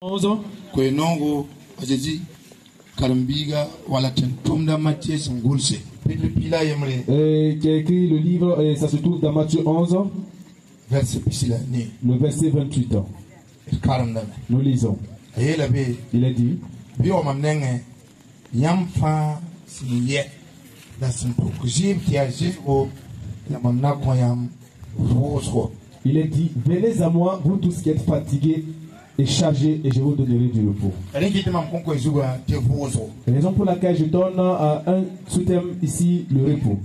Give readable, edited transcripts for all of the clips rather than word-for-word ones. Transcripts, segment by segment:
11. Kwenongo ajeji Karambiga wala tentumda Matthieu Sungulse. Qui a écrit le livre, et ça se trouve dans Matthieu 11, le verset 28. Nous lisons. Il est dit, il est dit, venez à moi, vous tous qui êtes fatigués et chargés, et je vous donnerai du repos. Raison pour laquelle je donne un sous-thème ici, le repos.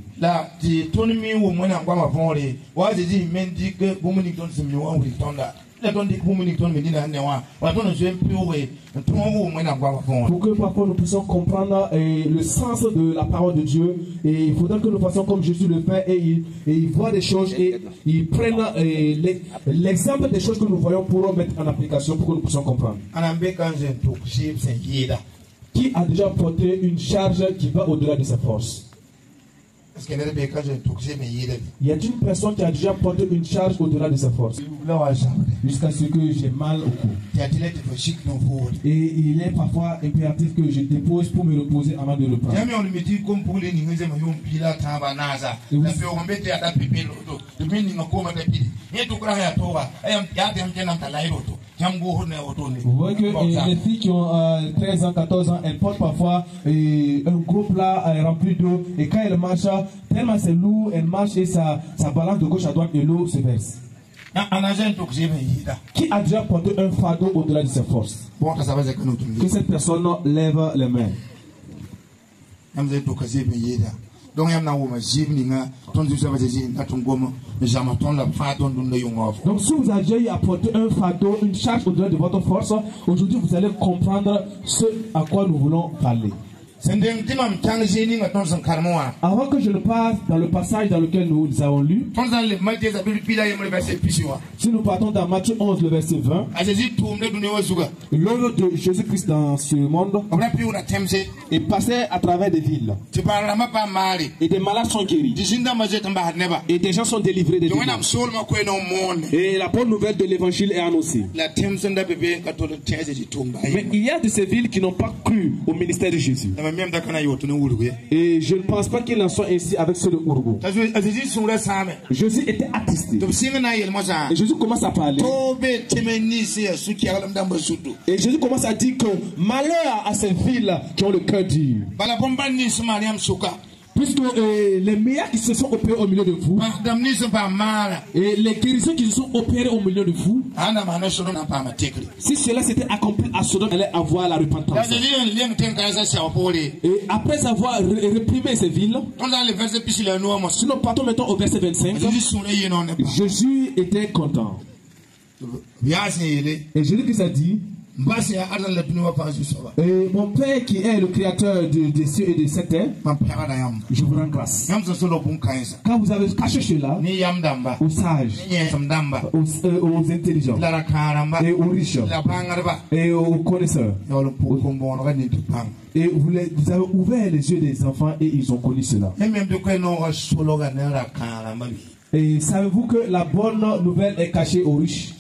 Pour que parfois nous puissions comprendre le sens de la parole de Dieu, et il faudra que nous fassions comme Jésus le fait, et il voit des choses et il prenne l'exemple des choses que nous voyons pour mettre en application pour que nous puissions comprendre. Qui a déjà porté une charge qui va au-delà de sa force? Il y a une personne qui a déjà porté une charge au-delà de sa force jusqu'à ce que j'ai mal au cou. Et il est parfois impératif que je dépose pour me reposer avant de reprendre. Vous voyez que les filles qui ont 13 ans, 14 ans, elles portent parfois un gros plat rempli d'eau, et quand elles marchent, tellement c'est lourd, elles marchent et ça balance de gauche à droite et l'eau se verse. Qui a déjà porté un fardeau au-delà de ses forces? Que cette personne lève les mains. Donc si vous avez déjà eu à porter un fardeau, une charge au-delà de votre force, aujourd'hui vous allez comprendre ce à quoi nous voulons parler. Avant que je ne passe dans le passage dans lequel nous avons lu, si nous partons dans Matthieu 11, le verset 20, l'œuvre de Jésus-Christ dans ce monde est passé à travers des villes. Et des malades sont guéris. Et des gens sont délivrés des démons. Et la bonne nouvelle de l'évangile est annoncée. Mais il y a de ces villes qui n'ont pas cru au ministère de Jésus. Et je ne pense pas qu'il en soit ainsi avec ceux de Urugu. Jésus était attristé. Et Jésus commence à parler. Et Jésus commence à dire que malheur à ces villes qui ont le cœur dur. Puisque les meilleurs qui se sont opérés au milieu de vous, et les guérisons qui se sont opérés au milieu de vous, si cela s'était accompli à Sodome, elle allait avoir la repentance. Et après avoir réprimé ces villes, si nous partons maintenant au verset 25, Jésus était content. Et Jésus a dit, et mon Père qui est le créateur des cieux et de cette terre, je vous rends grâce. Quand vous avez caché cela aux sages, aux intelligents, et aux riches, et aux connaisseurs, et vous avez ouvert les yeux des enfants et ils ont connu cela. Et savez-vous que la bonne nouvelle est cachée aux riches?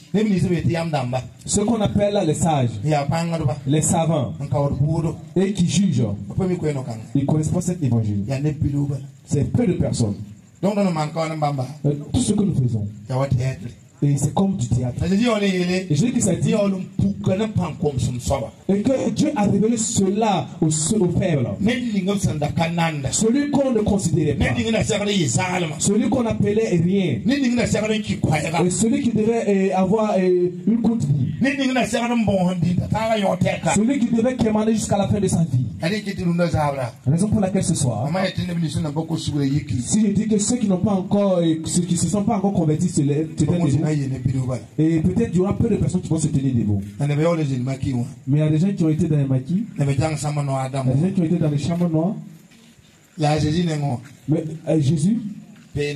Ce qu'on appelle les sages, les savants, et qui jugent, ils ne connaissent pas cet évangile. C'est peu de personnes. Tout ce que nous faisons, et c'est comme du théâtre. Et je dis que ça dit, et que Dieu a révélé cela aux faibles. Celui qu'on ne considérait pas. Celui qu'on appelait rien. Et celui qui devait avoir une courte vie. Celui qui devait quémander jusqu'à la fin de sa vie. Raison pour laquelle ce soir, si je dis que ceux qui n'ont pas encore, ceux qui ne se sont pas encore convertis, se tiennent debout. Et peut-être il y aura peu de personnes qui vont se tenir debout. Mais il y a des gens qui ont été dans les maquis. Il y a des gens qui ont été dans les chambres noires. Mais Jésus, et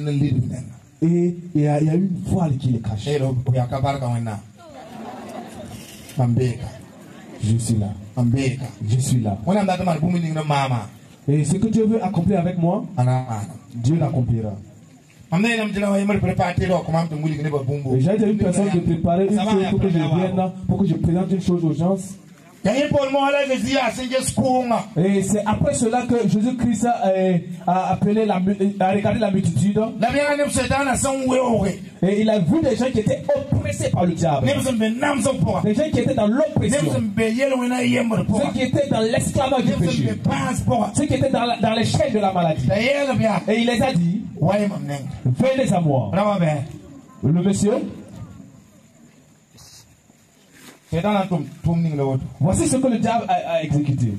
il y a une voile qui les cache. Je suis là. Je suis là. Et ce que Dieu veut accomplir avec moi, Dieu l'accomplira. J'ai déjà une personne qui préparait une chose pour que je vienne, pour que je présente une chose aux gens. Et c'est après cela que Jésus-Christ a appelé a regardé la multitude. Et il a vu des gens qui étaient oppressés par le diable. Des gens qui étaient dans l'oppression. Ceux qui étaient dans l'esclavage du péché. Ceux qui étaient dans les chaînes de la maladie. Et il les a dit, venez à moi. Le monsieur, voici ce que le diable a exécuté.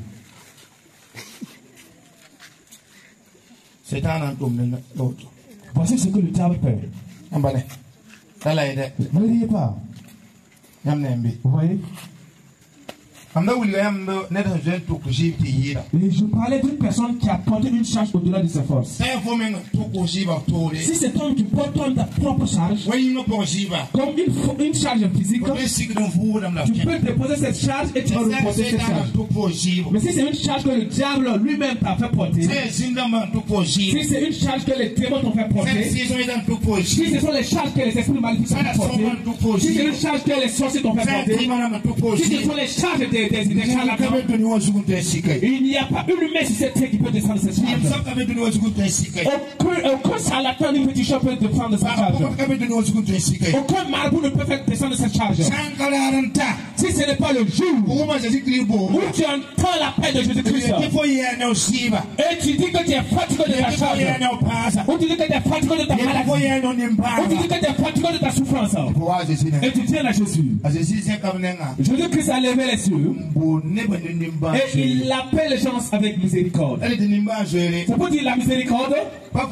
Voici ce que le diable fait. Ne riez pas. Vous voyez? Et je parlais d'une personne qui a porté une charge au-delà de ses forces. Si c'est toi qui portes ta propre charge, comme une charge physique, tu peux déposer cette charge et tu vas reporter cette charge. Mais si c'est une charge que le diable lui-même t'a fait porter, si c'est une charge que les démons t'ont fait porter, si ce sont les charges que les esprits maléfiques t'ont fait porter, si c'est une charge que les sorciers t'ont fait porter, si ce sont les charges des il n'y a pas une main sur cette terre qui peut descendre cette charge. Aucun charlatan ni petit chat peut défendre cette charge. Aucun marabout ne peut faire descendre cette charge. Si ce n'est pas le jour où tu entends l'appel de Jésus-Christ et tu dis que tu es fatigué de ta charge, ou tu dis que tu es fatigué de ta maladie, ou tu dis que tu es fatigué de ta souffrance, et tu tiens à Jésus. Jésus-Christ a levé les cieux et il appelle les gens avec miséricorde. C'est pour dire la miséricorde, c'est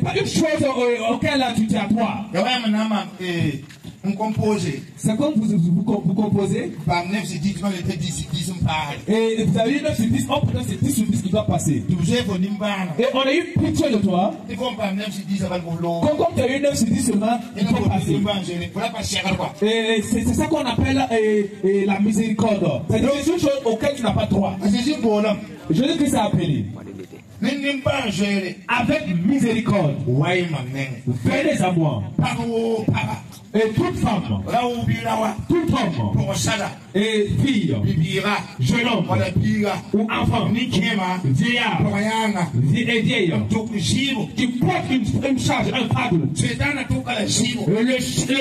pas une chose auquel tu dis à toi. C'est comme vous composez. Et vous avez eu 9 sur 10, oh peut-être c'est 10 sur 10 qui doit passer. Et on a eu pitié de toi. Comme tu as eu 9 sur 10 seulement, il faut passer. Et c'est ça qu'on appelle la miséricorde. C'est une chose auquel tu n'as pas droit. Jésus-Christ a appelé. Avec miséricorde. Venez à moi. Et toute femme, tout homme, et fille, jeune homme, ou enfant, vieillard, et vieille, qui porte une charge, un fardeau. Le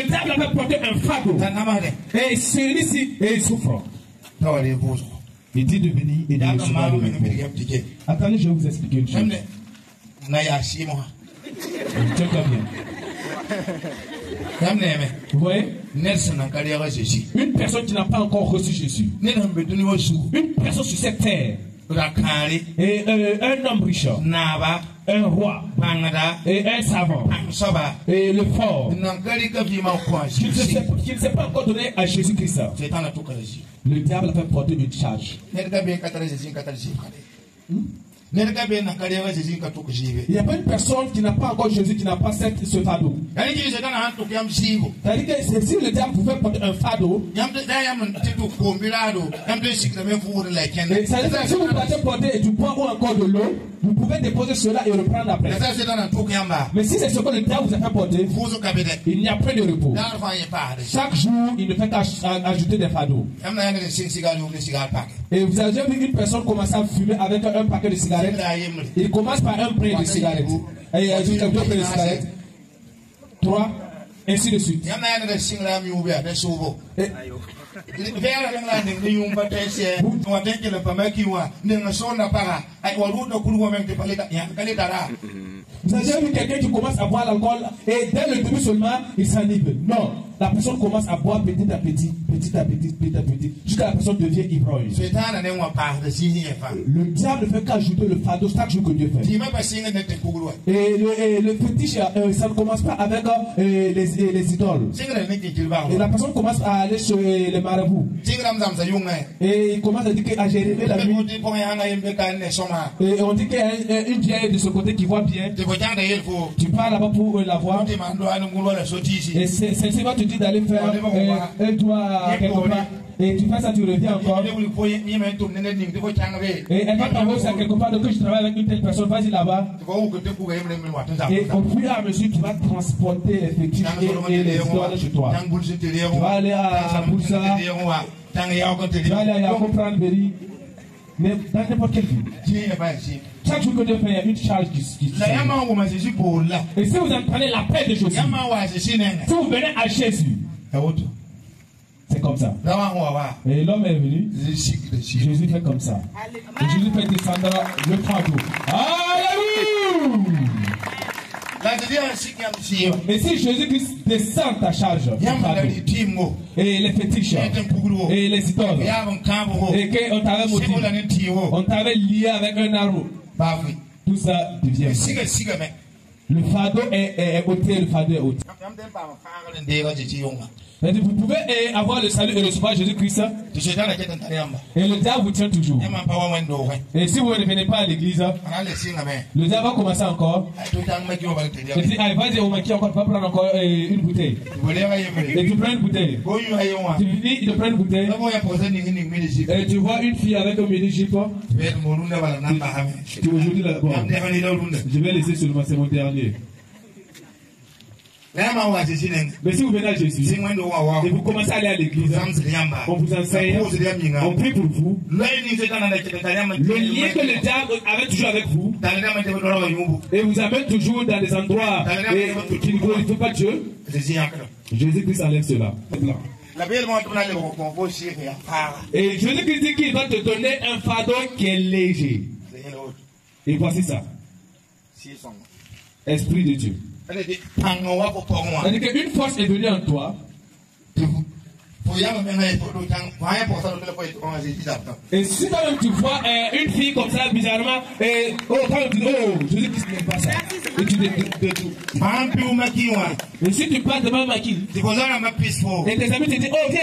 diable avait porté un fardeau. Et celui-ci souffre. Il dit de venir et de recevoir le repos. Attendez, je vais vous expliquer une chose. Tiens-toi bien. Vous voyez? Une personne qui n'a pas encore reçu Jésus. Une personne sur cette terre. Et un homme riche. Un roi. Et un savant. Et le fort. Qui ne s'est pas encore donné à Jésus-Christ. Le diable a fait porter une charge. Il n'y a pas une personne qui n'a pas encore Jésus, qui n'a pas ce fardeau. C'est-à-dire que si le diable pouvait porter un fardeau, c'est-à-dire que si vous partez porter du poids ou encore de l'eau, vous pouvez déposer cela et reprendre après. Mais si c'est ce que le diable vous a fait porter, il n'y a plus de repos. Chaque jour, il ne fait qu'ajouter des fardeaux. Et vous avez vu une personne commencer à fumer avec un paquet de cigarettes. Il commence par un prêt de cigarettes. Et il ajoute deux prêts de cigarettes. 3, ainsi de suite. Vous avez vu quelqu'un qui commence à boire l'alcool et dès le début seulement il s'enivre. Non, la personne commence à boire petit à petit, jusqu'à la personne devient ivrogne. Le diable ne fait qu'ajouter le fardeau chaque jour que Dieu fait. Et le fétiche, ça ne commence pas avec les idoles. Et la personne commence à aller chez les marabouts. Et il commence à dire qu'à gérer la nuit. Et on dit qu'il y a une vieille de ce côté qui voit bien. Tu pars là-bas pour la voir. Et celle-ci va te dire d'aller faire un doigt quelque part. Et tu fais ça, tu reviens encore. Et elle va t'envoyer ça quelque part, donc que je travaille avec une telle personne, vas-y là-bas. Et au fur et à mesure, tu vas transporter les fétiches et les histoires chez toi. Tu vas aller à Boussa, tu vas aller à comprendre Berry. Mais dans n'importe quelle ville. Chaque jour que Dieu fait, il y a une charge qui se Et si vous entendez l'appel de Jésus, si vous venez à Jésus, c'est comme ça. Et l'homme est venu, Jésus fait comme ça. Et Jésus fait descendre le fardeau. Alléluia! Et si Jésus-Christ descend ta charge, et les fétiches, et les idoles, et qu'on t'avait motivé, on t'avait lié avec un arbre, tout ça devient. Le fardeau est ôté, le fardeau est ôté. Vous pouvez avoir le salut et recevoir Jésus-Christ. Et le diable vous tient toujours. Et si vous ne venez pas à l'église, le diable va commencer encore. Il dit, vas-y, on maquille encore, pas prendre encore une bouteille. Et tu prends une bouteille. Tu finis de prendre une bouteille. Et tu vois une fille avec un mini-jupe. Aujourd'hui, je vais laisser seulement, c'est mon dernier. Mais si vous venez à Jésus et vous commencez à aller à l'église, on vous enseigne, on prie pour vous. Le lien que le diable avait toujours avec vous et vous amène toujours dans des endroits qui ne glorifient pas Dieu, Jésus-Christ enlève cela. Et Jésus-Christ dit qu'il va te donner un fardeau qui est léger. Et voici ça. Esprit de Dieu. C'est-à-dire qu'une force est venue en toi. Et si toi-même tu vois une fille comme ça bizarrement, et Jésus-Christ n'aime pas ça. Et tu et si tu passes devant maquille, et tes amis te disent, oh viens.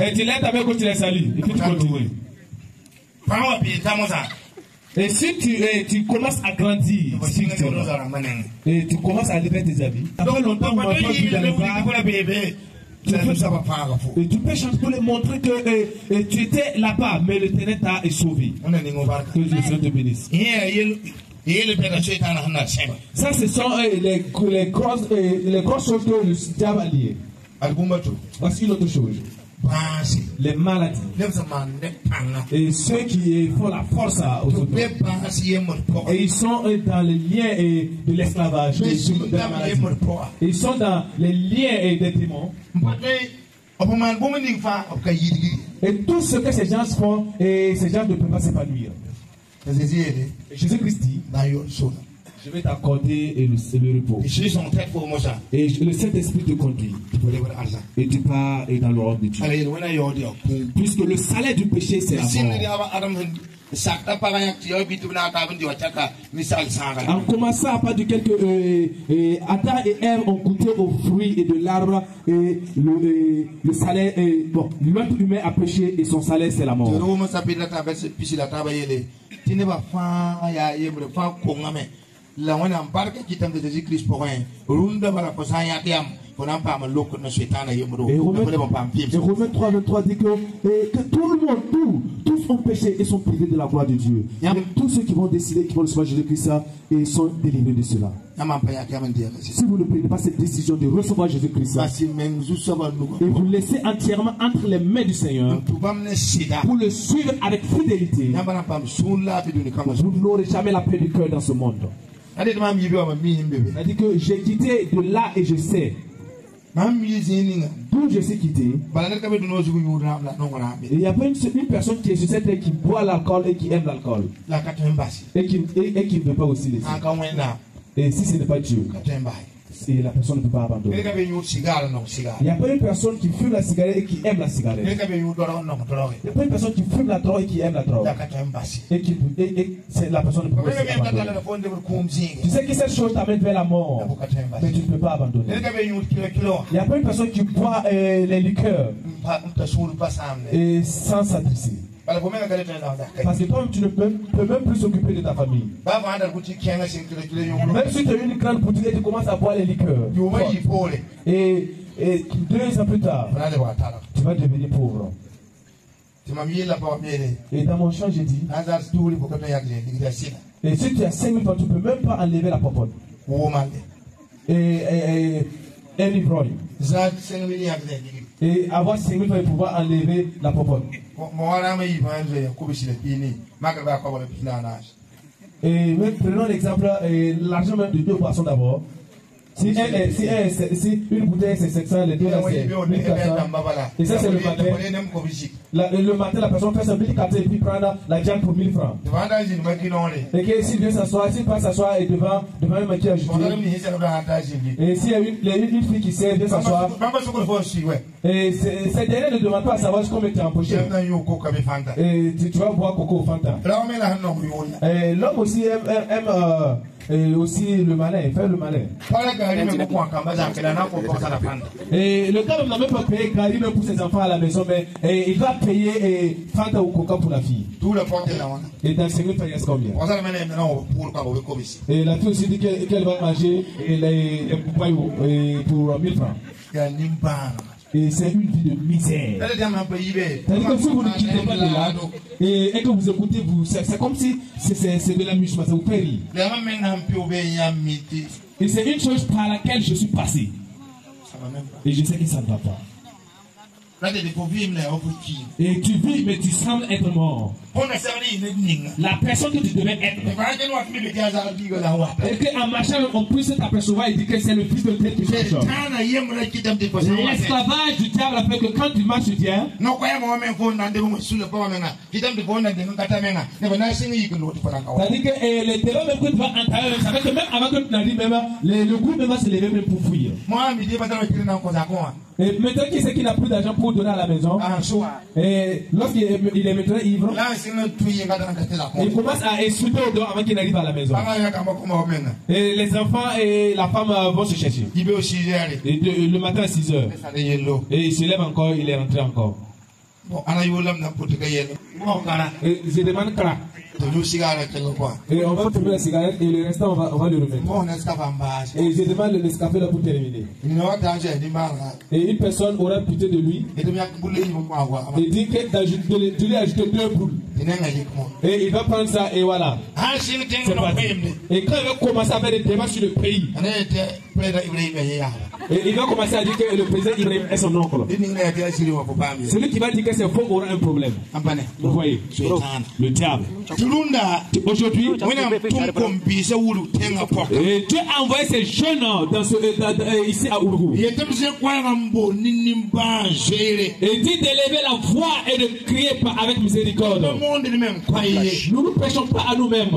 Et tu lèves ta main quand tu les salues. Et puis tu continues. Et si tu commences à grandir, et tu commences à lever tes habits, après longtemps, on va pas plus dans les bars, et tu peux chanter pour les montrer que tu étais là-bas, mais le ténèbre t'a sauvé. Que Dieu te bénisse. Ça, ce sont les grosses choses que le diable a liées. Voici une autre chose. Les maladies et ceux qui font la force aux autres, et ils sont dans les liens de l'esclavage, de la maladie. Et ils sont dans les liens des démons. Et tout ce que ces gens font, et ces gens ne peuvent pas s'épanouir. Jésus-Christ dit, je vais t'accorder le repos. Et le Saint-Esprit te conduit. Et tu pars dans l'ordre de Dieu. Puisque le salaire du péché, c'est la mort. En commençant à part de quelques Adam et Ève ont goûté aux fruits et de l'arbre, et le salaire, l'être humain a péché et son salaire c'est la mort. La wana barka kitam de Jésus-Christ pour un runda bala posaya tiam Et Romains 3:23 dit que tout le monde, tous ont péché et sont privés de la gloire de Dieu. Et tous ceux qui vont décider qu'ils vont recevoir Jésus-Christ et sont délivrés de cela. Si vous ne prenez pas cette décision de recevoir Jésus-Christ et vous laissez entièrement entre les mains du Seigneur pour le suivre avec fidélité, vous n'aurez jamais la paix du cœur dans ce monde. Elle dit que j'ai quitté de là et je sais. D'où je suis quitté. Il n'y a pas une personne qui est sur cette terre qui boit l'alcool et qui aime l'alcool. Et qui ne veut pas aussi les autres. Et si ce n'est pas Dieu, et la personne ne peut pas abandonner. Il n'y a pas une personne qui fume la cigarette et qui aime la cigarette. Il n'y a pas une personne qui fume la drogue et qui aime la drogue. Et la personne ne peut pas abandonner. Tu sais que cette chose t'amène vers la mort, mais tu ne peux pas abandonner. Il n'y a pas une personne qui boit les liqueurs et sans s'adresser. Parce que toi, tu ne peux même plus s'occuper de ta famille. Même si tu as une grande boutique et tu commences à boire les liqueurs. Et Et 2 ans plus tard, tu vas devenir pauvre. Et dans mon champ, j'ai dit, et si tu as 5 000 francs, tu ne peux même pas enlever la popote. Et un ivrogne. Et avoir 5 000 francs et pouvoir enlever la popote. Et même prenons l'exemple, l'argent même de 2 poissons d'abord. Si une bouteille c'est 700, les deux là c'est 1400. Et ça c'est le matin. Le matin, la personne fait son 1400 et puis prend la jambe pour 1000 francs. Et que s'il vient s'asseoir, s'il passe s'asseoir et devant un mec qui a ajouté. Et s'il y a une fille qui sait, vient s'asseoir. Et cette dernière ne demande pas à savoir combien tu as empoché. Et tu vas boire coco au Fanta. Et l'homme aussi aime et aussi le malin, faire le malin. Et le gars n'a même pas payé Karim pour ses enfants à la maison, mais il va payer Fanta ou Coca pour la fille. Et dans 5 000 francs, il reste combien? Et la fille aussi dit qu'elle va manger les boupailles pour 1000 francs. Et c'est une vie de misère. C'est-à-dire que si vous ne quittez pas de là et que vous écoutez, c'est comme si c'est de l'amusement, ça vous fait rire. Et c'est une chose par laquelle je suis passé. Et je sais que ça ne va pas. Et tu vis, mais tu sembles être mort. La personne que tu devais être. Et qu'en marchant, on puisse t'apercevoir et dire que c'est le fils de Dieu qui marche. L'esclavage du diable a fait que quand tu marches, Dieu. C'est-à-dire que les terreurs même que tu vas entrer, ça fait que même avant que tu n'arrives même, le groupe même va se lever même pour fuir. Et maintenant, qui c'est qui n'a plus d'argent pour donner à la maison? Et lorsqu'il est maintenant ivre, il commence à insulter au dos avant qu'il n'arrive à la maison. Et les enfants et la femme vont se chercher. Et le matin à 6 heures. Et il se lève encore, il est rentré encore. Et je demande crack. Et on va fumer la cigarette et le restant on va le remettre. Et je demande le Nescafé là pour terminer. Et une personne aura pitié de lui et dit que de lui ajouter 2 boules. Et il va prendre ça et voilà. Et quand il va commencer à faire des débats sur le pays, et il va commencer à dire que le président Ibrahim est son oncle. Celui qui va dire que c'est faux aura un problème. Vous voyez, le diable. Aujourd'hui, Dieu a envoyé ces jeunes ici à Urugu. Et dit d'élever la voix et de crier avec miséricorde. Nous ne prêchons pas à nous-mêmes.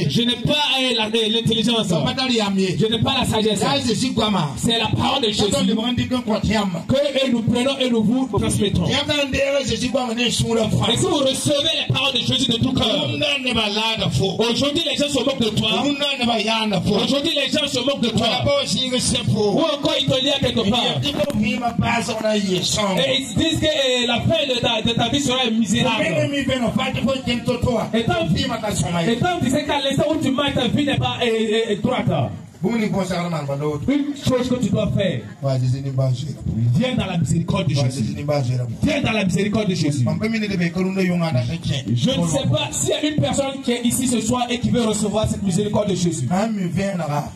Je n'ai pas l'intelligence. Je n'ai pas la sagesse. C'est la parole de Jésus que nous prenons et nous vous transmettons. Et si vous recevez les paroles de Jésus de tout cœur, aujourd'hui les gens se moquent de toi. Aujourd'hui les gens se moquent de toi. Ou encore ils te lient quelque part. Et ils disent que la fin de ta vie sera misérable. Et tant tu sais qu'à l'instant où tu marches, ta vie n'est pas droite. Une chose que tu dois faire. Viens dans la miséricorde de Jésus. Viens dans la miséricorde de Jésus. Je ne sais pas s'il y a une personne qui est ici ce soir et qui veut recevoir cette miséricorde de Jésus.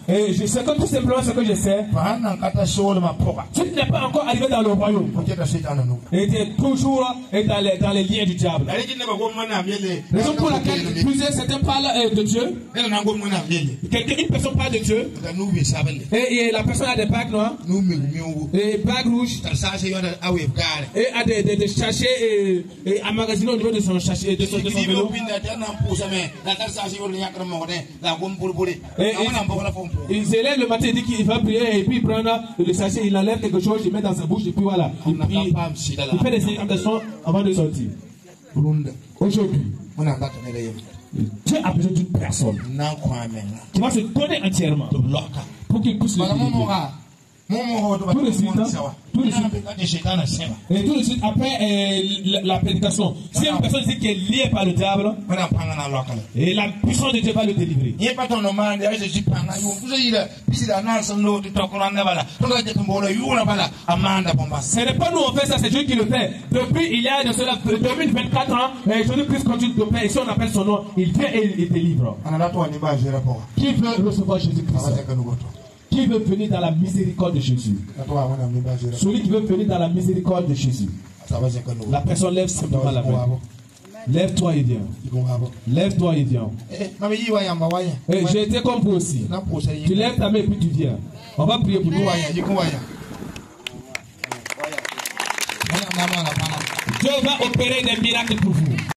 Et je sais que tout simplement ce que je sais. Tu n'es pas encore arrivé dans le royaume. Et tu es toujours dans les liens du diable. Raison pour laquelle plusieurs certains parlent de Dieu. Une personne parle de Dieu. Et la personne a des bagues noires et bagues rouges et a des sachets emmagasinés au niveau de son sachet de son vélo. Et il se lève le matin, il dit qu'il va prier et puis il prend le sachet, il enlève quelque chose, il met dans sa bouche et puis voilà. Il fait des incantations avant de sortir. Aujourd'hui, Dieu a besoin d'une personne qui va se donner entièrement pour qu'il puisse le délivrer. Tout de suite, et tout de suite après la prédication, si une personne dit qu'elle est liée par le diable, et la puissance de Dieu va le délivrer. Ce n'est pas nous on fait ça, c'est Dieu qui le fait. Depuis il y a de cela 2024 ans, Jésus-Christ continue de faire, et si on appelle son nom, il vient et il délivre. Qui veut recevoir Jésus-Christ? Qui veut venir dans la miséricorde de Jésus? Celui qui veut venir dans la miséricorde de Jésus. La personne lève simplement la main. Lève-toi et viens. Lève-toi et viens. Et j'ai été comme vous aussi. Tu lèves ta main et puis tu viens. On va prier pour toi. Dieu va opérer des miracles pour vous.